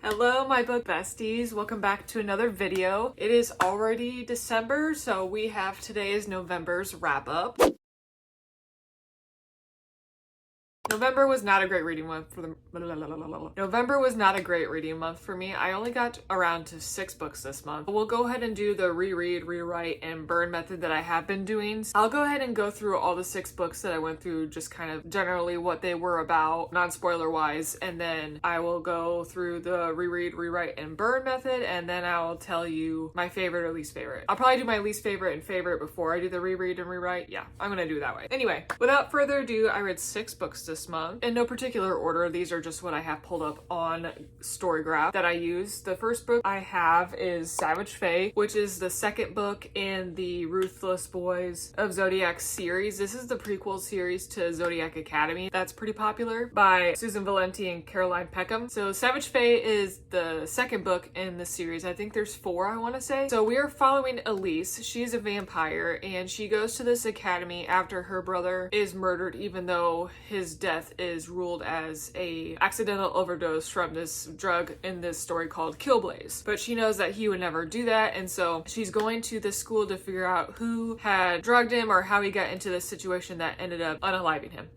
Hello, my book besties. Welcome back to another video. It is already December, so we have today's November's wrap up. November was not a great reading month for me. I only got around to 6 books this month. We'll go ahead and do the reread, rewrite, and burn method that I have been doing. I'll go ahead and go through all the 6 books that I went through, just kind of generally what they were about, non-spoiler wise, and then I will go through the reread, rewrite, and burn method, and then I will tell you my favorite or least favorite. I'll probably do my least favorite and favorite before I do the reread and rewrite. Yeah, I'm gonna do it that way. Anyway, without further ado, I read 6 books this month in no particular order. These are just what I have pulled up on Storygraph that I use. The first book I have is Savage Fae, which is the second book in the Ruthless Boys of Zodiac series. This is the prequel series to Zodiac Academy that's pretty popular by Susan Valenti and Caroline Peckham. So Savage Fae is the second book in the series. I think there's 4, I want to say. So we are following Elise. She's a vampire and she goes to this academy after her brother is murdered, even though his death is ruled as a accidental overdose from this drug in this story called Killblaze. But she knows that he would never do that, and so she's going to this school to figure out who had drugged him or how he got into this situation that ended up unaliving him.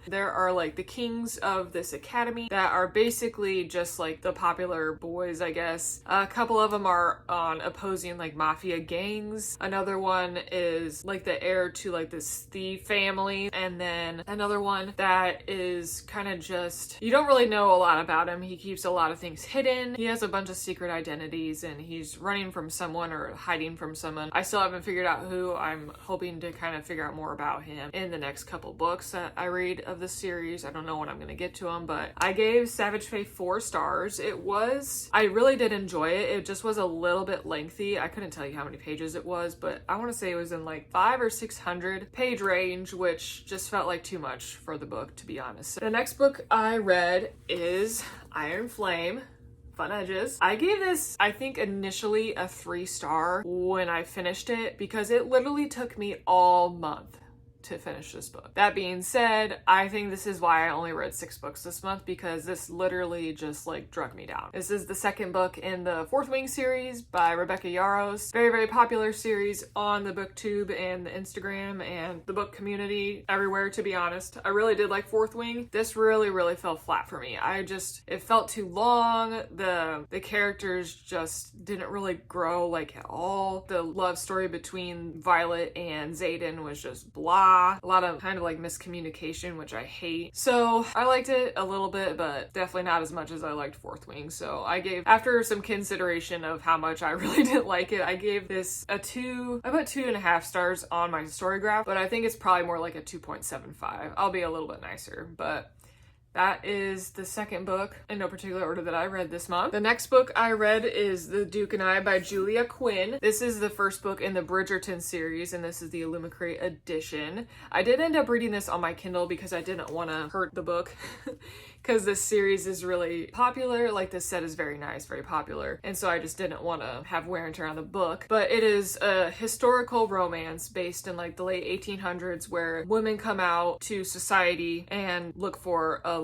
There are like the kings of this academy that are basically just like the popular boys, I guess. A couple of them are on opposing like mafia gangs. Another one is like the heir to like this thief family. And then another one that is kind of just, you don't really know a lot about him. He keeps a lot of things hidden. He has a bunch of secret identities and he's running from someone or hiding from someone. I still haven't figured out who. I'm hoping to kind of figure out more about him in the next couple books that I read of the series. I don't know when I'm gonna get to them, but I gave Savage Fae 4 stars. I really did enjoy it. It just was a little bit lengthy. I couldn't tell you how many pages it was, but I want to say it was in like 500 or 600 page range, which just felt like too much for the book, to be honest. The next book I read is Iron Flame. Fun Edges. I gave this, I think, initially a 3-star when I finished it because it literally took me all month to finish this book. That being said, I think this is why I only read 6 books this month, because this literally just like drug me down. This is the second book in the Fourth Wing series by Rebecca Yarros. Very, very popular series on the booktube and the Instagram and the book community everywhere, to be honest. I really did like Fourth Wing. This really fell flat for me. It felt too long. The characters just didn't really grow like at all. The love story between Violet and Xaden was just blah. A lot of kind of like miscommunication, which I hate. So I liked it a little bit, but definitely not as much as I liked Fourth Wing. So I gave, after some consideration of how much I really didn't like it, I gave this a 2. I put 2.5 stars on my Storygraph, but I think it's probably more like a 2.75. I'll be a little bit nicer, but that is the second book in no particular order that I read this month. The next book I read is The Duke and I by Julia Quinn. This is the first book in the Bridgerton series, and this is the Illumicrate edition. I did end up reading this on my Kindle because I didn't want to hurt the book because this series is really popular. Like, this set is very nice, very popular, and so I just didn't want to have wear and tear on the book. But it is a historical romance based in like the late 1800s where women come out to society and look for a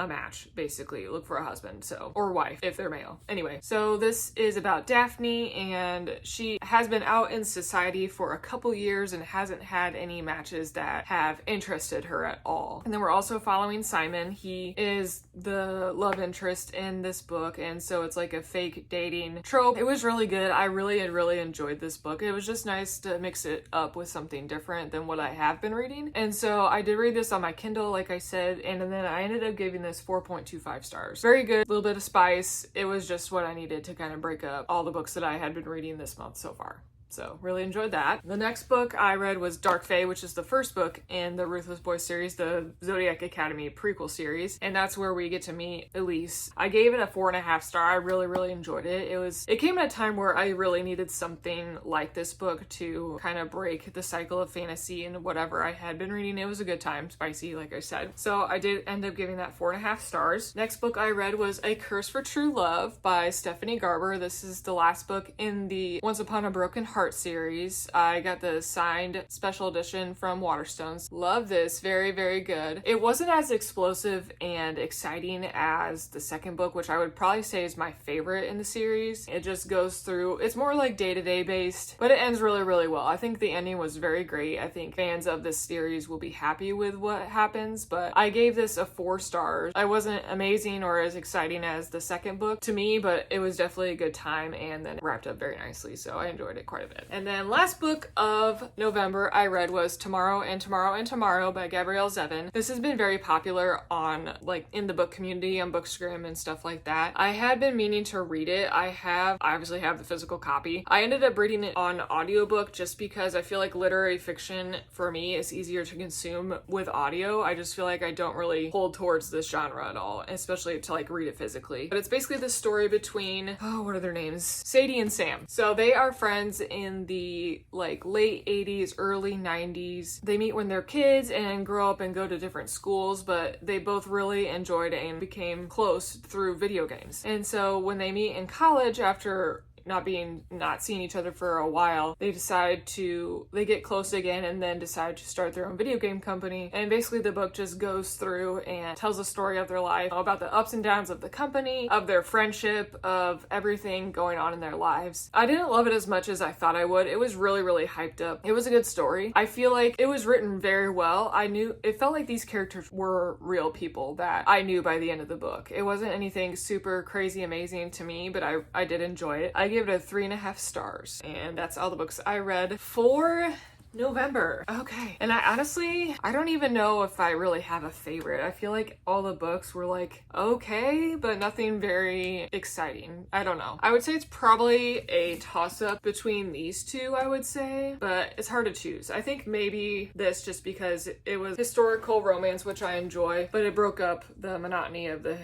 match, basically look for a husband, so, or wife if they're male. Anyway, so this is about Daphne, and she has been out in society for a couple years and hasn't had any matches that have interested her at all. And then we're also following Simon. He is the love interest in this book, and so it's like a fake dating trope. It was really good. I really enjoyed this book. It was just nice to mix it up with something different than what I have been reading, and so I did read this on my Kindle, like I said, and then I ended up giving this 4.25 stars. Very good, a little bit of spice. It was just what I needed to kind of break up all the books that I had been reading this month so far. So really enjoyed that. The next book I read was Dark Fae, which is the first book in the Ruthless Boys series, the Zodiac Academy prequel series, and that's where we get to meet Elise. I gave it a 4.5 star. I really enjoyed it. It came at a time where I really needed something like this book to kind of break the cycle of fantasy and whatever I had been reading. It was a good time, spicy, like I said. So I did end up giving that 4.5 stars. Next book I read was A Curse for True Love by Stephanie Garber. This is the last book in the Once Upon a Broken Heart 4-part series. I got the signed special edition from Waterstones. Love this. Very, very good. It wasn't as explosive and exciting as the second book, which I would probably say is my favorite in the series. It just goes through, it's more like day-to-day based, but it ends really, really well. I think the ending was very great. I think fans of this series will be happy with what happens, but I gave this a 4 stars. I wasn't amazing or as exciting as the second book to me, but it was definitely a good time and then wrapped up very nicely, so I enjoyed it quite a bit. And then last book of November I read was Tomorrow and Tomorrow and Tomorrow by Gabrielle Zevin. This has been very popular on, like, in the book community on Bookstagram and stuff like that. I had been meaning to read it. I obviously have the physical copy. I ended up reading it on audiobook just because I feel like literary fiction for me is easier to consume with audio. I just feel like I don't really hold towards this genre at all, especially to like read it physically. But it's basically the story between, oh, what are their names? Sadie and Sam. So they are friends in the like late 80s, early 90s. They meet when they're kids and grow up and go to different schools, but they both really enjoyed and became close through video games. And so when they meet in college after not seeing each other for a while, they get close again and then decide to start their own video game company. And basically the book just goes through and tells the story of their life, about the ups and downs of the company, of their friendship, of everything going on in their lives. I didn't love it as much as I thought I would. It was really, really hyped up. It was a good story. I feel like it was written very well. It felt like these characters were real people that I knew by the end of the book. It wasn't anything super crazy amazing to me, but I did enjoy it. I gave it a 3.5 stars, and that's all the books I read for November. Okay. And I don't even know if I really have a favorite. I feel like all the books were like, okay, but nothing very exciting. I don't know. I would say it's probably a toss-up between these two, I would say, but it's hard to choose. I think maybe this just because it was historical romance, which I enjoy, but it broke up the monotony of the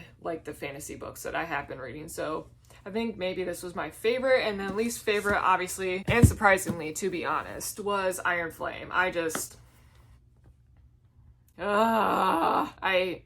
fantasy books that I have been reading. So I think maybe this was my favorite, and then least favorite, obviously, and surprisingly, to be honest, was Iron Flame.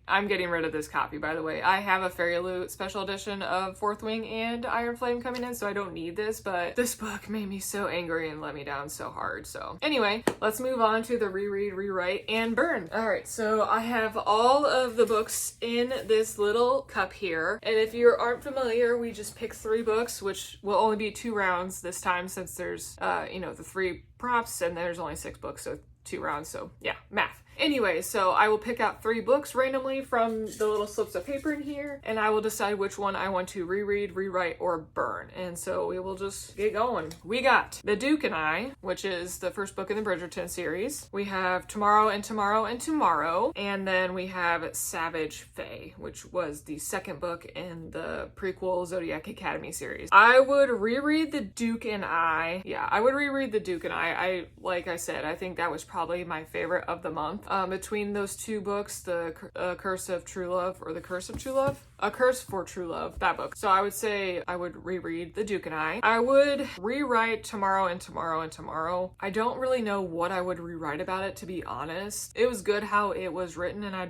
I'm getting rid of this copy, by the way. I have a Fairy Loot special edition of Fourth Wing and Iron Flame coming in, so I don't need this, but this book made me so angry and let me down so hard. So anyway, let's move on to the reread, rewrite, and burn. All right, so I have all of the books in this little cup here, and if you aren't familiar, we just pick 3 books, which will only be 2 rounds this time since there's, the 3 prompts, and there's only 6 books, so 2 rounds, so yeah, math. Anyway, so I will pick out 3 books randomly from the little slips of paper in here, and I will decide which one I want to reread, rewrite, or burn. And so we will just get going. We got The Duke and I, which is the first book in the Bridgerton series. We have Tomorrow and Tomorrow and Tomorrow, and then we have Savage Fae, which was the second book in the prequel Zodiac Academy series. I would reread The Duke and I. Yeah, I would reread The Duke and I. Like I said, I think that was probably my favorite of the month. Between those 2 books, the Curse of True Love, or the Curse of True Love? A Curse for True Love, that book. So I would say I would reread The Duke and I. I would rewrite Tomorrow and Tomorrow and Tomorrow. I don't really know what I would rewrite about it, to be honest. It was good how it was written, and I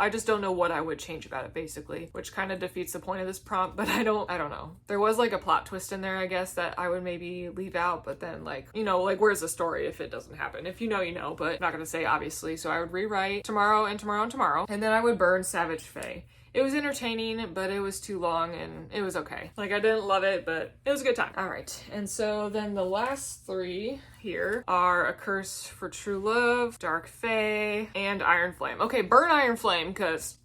just don't know what I would change about it, basically, which kind of defeats the point of this prompt, but I don't know. There was like a plot twist in there, I guess, that I would maybe leave out, but then where's the story if it doesn't happen? If you know, you know, but I'm not gonna say obviously. So I would rewrite Tomorrow and Tomorrow and Tomorrow, and then I would burn Savage Fae. It was entertaining, but it was too long and it was okay. I didn't love it, but it was a good time. All right, and so then the last 3 here are A Curse for True Love, Dark Fae, and Iron Flame. Okay, burn Iron Flame, because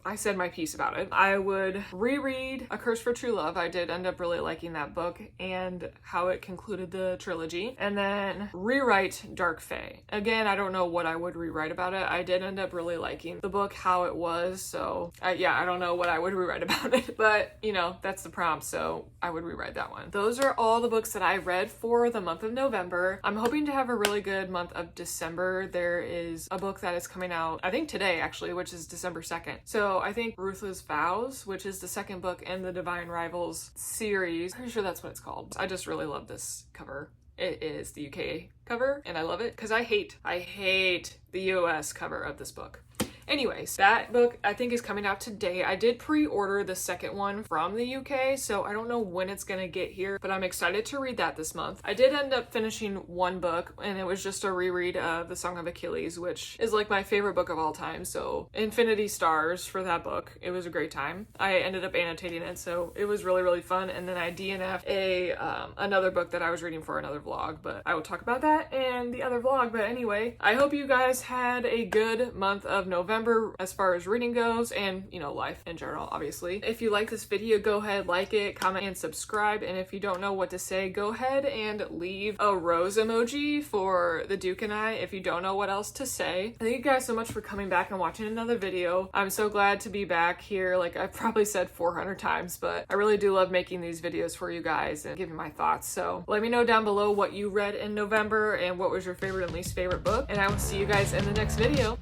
I said my piece about it. I would reread A Curse for True Love. I did end up really liking that book and how it concluded the trilogy. And then rewrite Dark Fae. Again, I don't know what I would rewrite about it. I did end up really liking the book, how it was. So I don't know what I would rewrite about it, but that's the prompt. So I would rewrite that one. Those are all the books that I read for the month of November. I'm hoping to have a really good month of December. There is a book that is coming out, I think today actually, which is December 2nd. So I think Ruthless Vows, which is the second book in the Divine Rivals series. Pretty sure that's what it's called. I just really love this cover. It is the UK cover, and I love it because I hate the US cover of this book. Anyways, that book I think is coming out today. I did pre-order the second one from the UK, so I don't know when it's gonna get here, but I'm excited to read that this month. I did end up finishing one book, and it was just a reread of The Song of Achilles, which is like my favorite book of all time, so infinity stars for that book. It was a great time. I ended up annotating it, so it was really, really fun, and then I DNF'd another book that I was reading for another vlog, but I will talk about that in the other vlog. But anyway, I hope you guys had a good month of November as far as reading goes, and you know, life in general, obviously. If you like this video, go ahead, like it, comment, and subscribe. And if you don't know what to say, go ahead and leave a rose emoji for the Duke and I if you don't know what else to say. Thank you guys so much for coming back and watching another video. I'm so glad to be back here. Like I've probably said 400 times, but I really do love making these videos for you guys and giving my thoughts. So let me know down below what you read in November and what was your favorite and least favorite book, and I will see you guys in the next video.